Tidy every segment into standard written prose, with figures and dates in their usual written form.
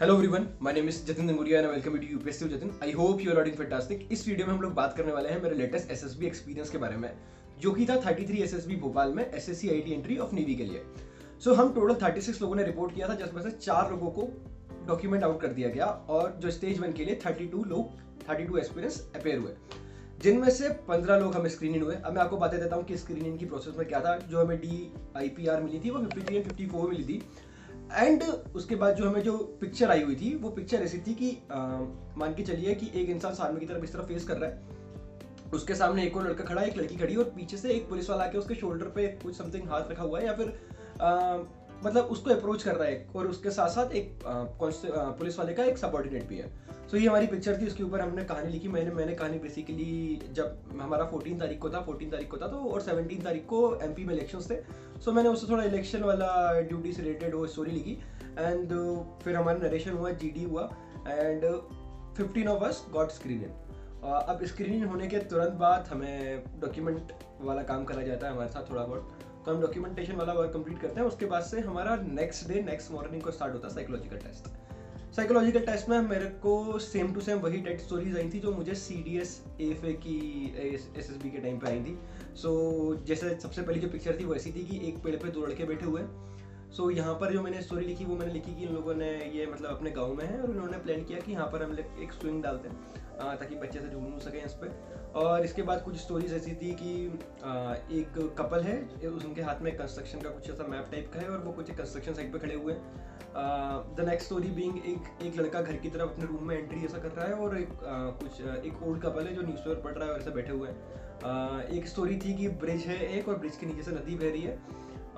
Hello everyone, my name is Jatin Danguria and welcome to UPSC Jatin. I hope you are doing fantastic. इस video में हम लोग बात करने वाले हैं मेरे लेटेस्ट एसएसबी एक्सपीरियंस के बारे में, जो कि था 33 एसएसबी भोपाल में SSC IT entry of navy के लिए। सो हम टोटल 36 लोगों ने रिपोर्ट किया था, जिसमें से 4 लोगों को डॉक्यूमेंट आउट कर दिया गया और जो स्टेज 1 के लिए 32 एस्पिरेंट्स अपेयर हुए, जिनमें से 15 लोग हमें स्क्रीनिंग हुए। अब मैं आपको बता देता हूँ कि स्क्रीनिंग की प्रोसेस में क्या था। जो हमें DIPR मिली थी वो 53 एंड 54 मिली थी। एंड उसके बाद जो हमें जो पिक्चर आई हुई थी वो पिक्चर ऐसी थी कि मान के चलिए कि एक इंसान सामने की तरफ इस तरफ फेस कर रहा है, उसके सामने एक और लड़का खड़ा है, एक लड़की खड़ी है और पीछे से एक पुलिस वाला आके उसके शोल्डर पे कुछ समथिंग हाथ रखा हुआ है या फिर मतलब उसको अप्रोच कर रहा है, और उसके साथ साथ एक पुलिस वाले का एक सबऑर्डिनेट भी है। सो ये हमारी पिक्चर थी, उसके ऊपर हमने कहानी लिखी। मैंने कहानी बेसिकली जब हमारा 14 तारीख को था तो, और 17 तारीख को MP में इलेक्शंस थे। सो मैंने उससे थोड़ा इलेक्शन वाला ड्यूटी से रिलेटेड वो स्टोरी लिखी। एंड फिर हमारा नरेशन हुआ, GD हुआ and 15 of us got screening. अब स्क्रीनिंग होने के तुरंत बाद हमें डॉक्यूमेंट वाला काम करा जाता है हमारे साथ थोड़ा बहुत, तो हम डॉक्यूमेंटेशन वाला वर्क कंप्लीट करते हैं। उसके बाद से हमारा नेक्स्ट मॉर्निंग को स्टार्ट होता है साइकोलॉजिकल टेस्ट। साइकोलॉजिकल टेस्ट में मेरे को सेम टू सेम वही टेस्ट स्टोरीज आई थी जो मुझे CDS AFA की SSB के टाइम पे आई थी। सो जैसे सबसे पहली जो पिक्चर थी वो ऐसी थी कि एक पेड़ पे 2 लड़के बैठे हुए हैं। सो यहाँ पर जो मैंने स्टोरी लिखी वो मैंने लिखी कि इन लोगों ने ये मतलब अपने गांव में है और उन्होंने प्लान किया कि यहाँ पर हम लोग एक स्विंग डालते हैं ताकि बच्चे से झूम सकें इस पर। और इसके बाद कुछ स्टोरीज ऐसी थी कि एक कपल है, उनके हाथ में कंस्ट्रक्शन का कुछ ऐसा मैप टाइप का है और वो कुछ कंस्ट्रक्शन साइट पे खड़े हुए हैं। द नेक्स्ट स्टोरी बीइंग एक लड़का घर की तरफ अपने रूम में एंट्री ऐसा कर रहा है और एक ओल्ड कपल है जो न्यूज़पेपर पढ़ रहा है और ऐसे बैठे हुए हैं। एक स्टोरी थी कि ब्रिज है एक और ब्रिज के नीचे से नदी बह रही है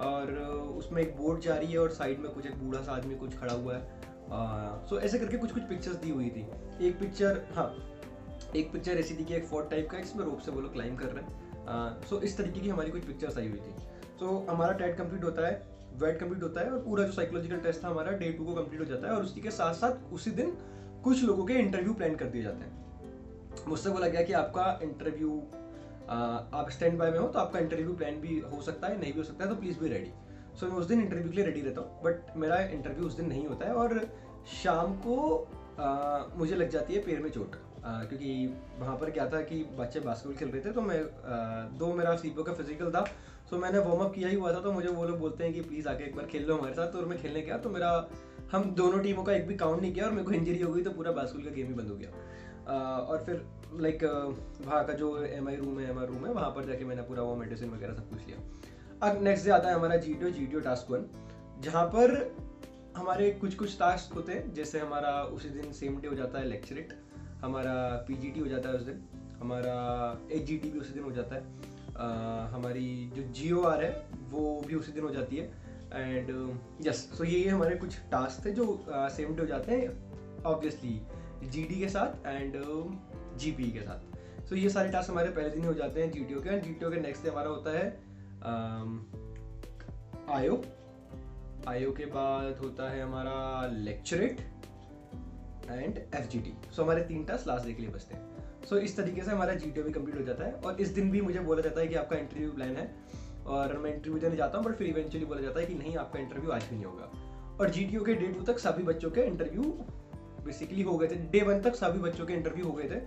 और उसमें एक बोट जा रही है और साइड में कुछ एक बूढ़ा सा आदमी कुछ खड़ा हुआ है। सो ऐसे करके कुछ पिक्चर्स दी हुई थी। एक पिक्चर ऐसी थी कि एक फोर्ट टाइप का जिसमें रोप से वो लोग क्लाइंब कर रहे हैं। सो इस तरीके की हमारी कुछ पिक्चर्स आई हुई थी। सो हमारा टेट कंप्लीट होता है, वेट कंप्लीट होता है और पूरा जो साइकोलॉजिकल टेस्ट था हमारा Day 2 को कंप्लीट हो जाता है। और उसी के साथ साथ उसी दिन कुछ लोगों के इंटरव्यू प्लान कर दिए जाते हैं। मुझसे बोला गया कि आपका इंटरव्यू आप स्टैंड बाय में हो तो आपका इंटरव्यू प्लान भी हो सकता है, नहीं भी हो सकता है, तो प्लीज़ बी रेडी। सो मैं उस दिन इंटरव्यू के लिए रेडी रहता हूँ, बट मेरा इंटरव्यू उस दिन नहीं होता है और शाम को मुझे लग जाती है पैर में चोट, क्योंकि वहाँ पर क्या था कि बच्चे बास्केटबॉल खेल रहे थे। तो मैं मेरा सीपो का फिजिकल था। सो मैंने वार्म अप किया ही हुआ था, तो मुझे वो लोग बोलते हैं कि प्लीज़ आके एक बार खेल लो हमारे साथ। और मैं खेलने गया तो हम दोनों टीमों का एक भी काउंट नहीं किया और मेरे को इंजरी हो गई, तो पूरा बास्केटबॉल का गेम ही बंद हो गया। और फिर वहाँ का जो MI रूम है वहाँ पर जाके मैंने पूरा वो मेडिसिन वगैरह सब कुछ लिया। अब नेक्स्ट डे आता है हमारा GTO टास्क 1, जहाँ पर हमारे कुछ टास्क होते हैं। जैसे हमारा उसी दिन सेम डे हो जाता है लेक्चरेट, हमारा PGT हो जाता है उस दिन, हमारा HGT भी उसी दिन हो जाता है, हमारी जो GOR है वो भी उसी दिन हो जाती है। एंड यस, सो ये हमारे कुछ टास्क थे जो सेम डे हो जाते हैं, ऑब्वियसली GD के साथ एंड GP के साथ। सो ये सारे टास्क हमारे पहले दिन ही हो जाते हैं GTO के। GTO के नेक्स्ट डे हमारा होता है IO के बाद होता है हमारा लेक्चरेट एंड FGT। सो हमारे 3 टास्क लास्ट डे के लिए बचते हैं। सो इस तरीके से हमारा GTO भी कंप्लीट हो जाता है। और इस दिन भी मुझे बोला जाता है कि आपका इंटरव्यू प्लान है और मैं इंटरव्यू देने जाता हूँ, बट फिर इवेंचुअली बोला जाता है कि नहीं, आपका इंटरव्यू आज भी नहीं होगा। और GTO के Day 2 तक सभी बच्चों के इंटरव्यू बेसिकली हो गए थे। Day 1 तक सभी बच्चों के इंटरव्यू हो गए थे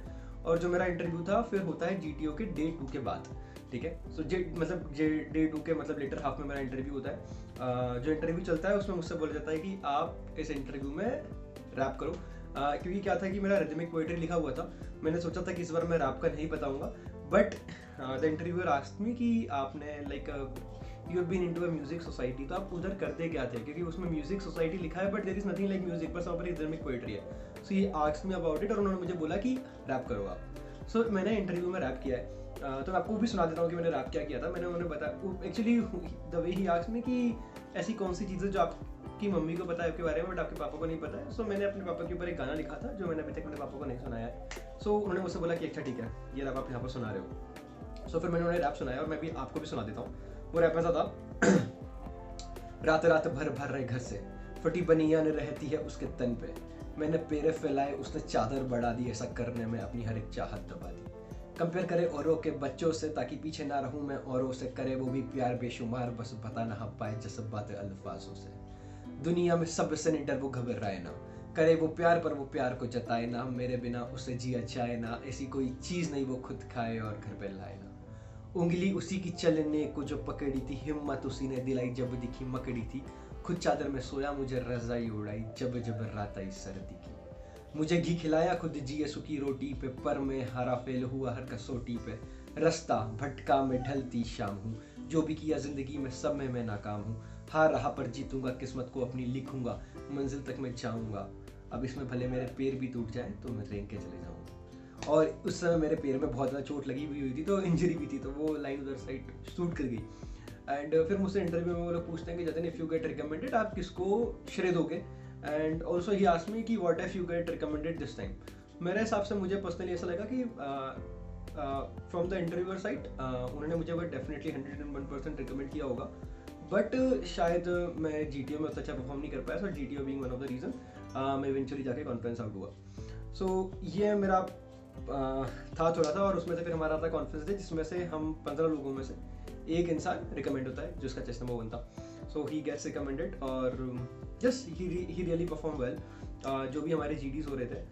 और जो मेरा इंटरव्यू था फिर होता है GTO के Day 2 के बाद, ठीक है। सो Day 2 के मतलब लेटर हाफ में मेरा इंटरव्यू होता है। जो इंटरव्यू चलता है उसमें मुझसे बोला जाता है कि आप इस इंटरव्यू में रैप करो, क्योंकि क्या था कि मेरा रिदमिक पोएट्री लिखा हुआ था। मैंने सोचा था कि इस बार मैं रैप का नहीं बताऊंगा, but the interviewer asked me कि आपने you have been into a music society, तो आप उधर करते क्या थे, क्योंकि उसमें म्यूजिक सोसाइटी लिखा है but there is nothing like music, बस वहाँ पर रिदमिक पोएट्री है। सो ये आस्क्ड मी अबाउट इट और उन्होंने मुझे बोला कि रैप करो आप। सो मैंने इंटरव्यू में रैप किया है। तो मैं आपको भी सुना देता हूँ कि मैंने रैप क्या किया था। मैंने उन्हें बताया actually the way he asked me कि ऐसी कौन सी चीज़ें जो आपकी मम्मी को पता है आपके बारे में बट आपके पापा को नहीं पता है। सो मैंने अपने पापा के ऊपर एक गाना लिखा था जो मैंने अभी तक अपने पापा को नहीं सुनाया है। सो उन्होंने मुझसे बोला कि अच्छा ठीक है, ये रैप आप यहाँ पर सुना रहे हो। सो फिर मैंने उन्हें रैप सुनाया और मैं भी आपको भी सुना देता हूँ। वो रैप ऐसा था रात रात भर रहे घर से, फटी बनियान रहती है उसके तन पे, मैंने पेरे फैलाए उसने चादर बढ़ा दी, ऐसा करने में अपनी हर एक चाहत दबा दी। कंपेयर करे औरों के बच्चों से ताकि पीछे ना रहूं मैं औरों से, करे वो भी प्यार बेशुमार बस बता ना पाए जसब बातें अल्फाजों से। दुनिया में सबसे नहीं डर वो घबराए ना, करे वो प्यार पर वो प्यार को जताए ना, मेरे बिना उसे जिया जाए ना, ऐसी कोई चीज़ नहीं वो खुद खाए और घर पे लाए ना। उंगली उसी की चलने को जो पकड़ी थी, हिम्मत उसी ने दिलाई जब दिखी मकड़ी थी। खुद चादर में सोया मुझे रजाई उड़ाई जब जब रात आई सर्दी की। मुझे घी खिलाया खुद जिए सुखी रोटी पे, पर मैं हारा फेल हुआ हर कसौटी पे। रास्ता भटका मैं ढलती शाम हूँ, जो भी किया जिंदगी में सब में मैं नाकाम हूँ। हार रहा पर जीतूंगा, किस्मत को अपनी लिखूंगा, मंजिल तक मैं जाऊंगा। अब इसमें भले मेरे पैर भी टूट जाए तो मैं रेंग के चले जाऊंगा। और उस समय मेरे पैर में बहुत ज़्यादा चोट लगी हुई थी, तो इंजरी भी थी, तो वो लाइन उधर साइड शूट कर गई। एंड फिर मुझसे इंटरव्यू में वो लोग पूछते हैं कि Jatin, if you get recommended आप किसको श्रेय दोगे। And also he asked me कि what if you get recommended this time. मेरे हिसाब से मुझे पर्सनली ऐसा लगा कि फ्रॉम द इंटरव्यूअर साइड उन्होंने मुझे वो डेफिनेटली 101% रिकमेंड किया होगा, बट शायद मैं GTO में उतना अच्छा परफॉर्म नहीं कर पाया। सो GTO being one of the reason मैं इवेंचुअली जाके कॉन्फ्रेंस आउट हुआ। सो ये मेरा था थोड़ा सा, और उसमें से फिर हमारा था कॉन्फ्रेंस डे, जिसमें से हम 15 लोगों में से एक इंसान रिकमेंड होता है जिसका चेस्ट नंबर 1 था। सो ही गेट्स रिकमेंडेड और just he really perform well. जो भी हमारे GDs हो रहे थे,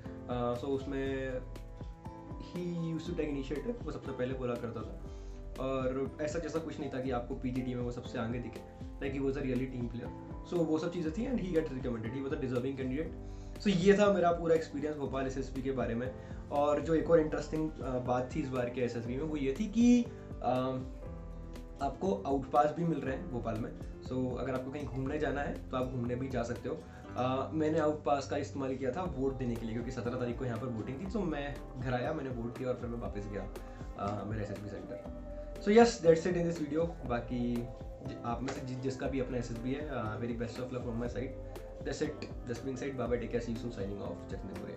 सो उसमें he used to take initiative, वो सबसे पहले बोला करता था। और ऐसा जैसा कुछ नहीं था कि आपको PGT में वो सबसे आगे दिखे, like he was a really team player. So वो सब चीज़ें थी and he get recommended, he was a deserving candidate. So ये था मेरा पूरा एक्सपीरियंस भोपाल SSB के बारे में। और जो एक और इंटरेस्टिंग बात थी इस बार के SSB में, वो ये थी कि आपको आउट पास भी मिल रहे हैं भोपाल में। सो अगर आपको कहीं घूमने जाना है तो आप घूमने भी जा सकते हो। मैंने आउट पास का इस्तेमाल किया था वोट देने के लिए, क्योंकि 17 तारीख को यहाँ पर वोटिंग थी। तो मैं घर आया, मैंने वोट किया और फिर मैं वापस गया मेरे SSB centre. So yes, that's it in this video. बाकी आप में से जिसका भी अपना SSB है, very best of luck from my side. That's it, just being said, bye bye, take care, see you soon, signing off, Jatin.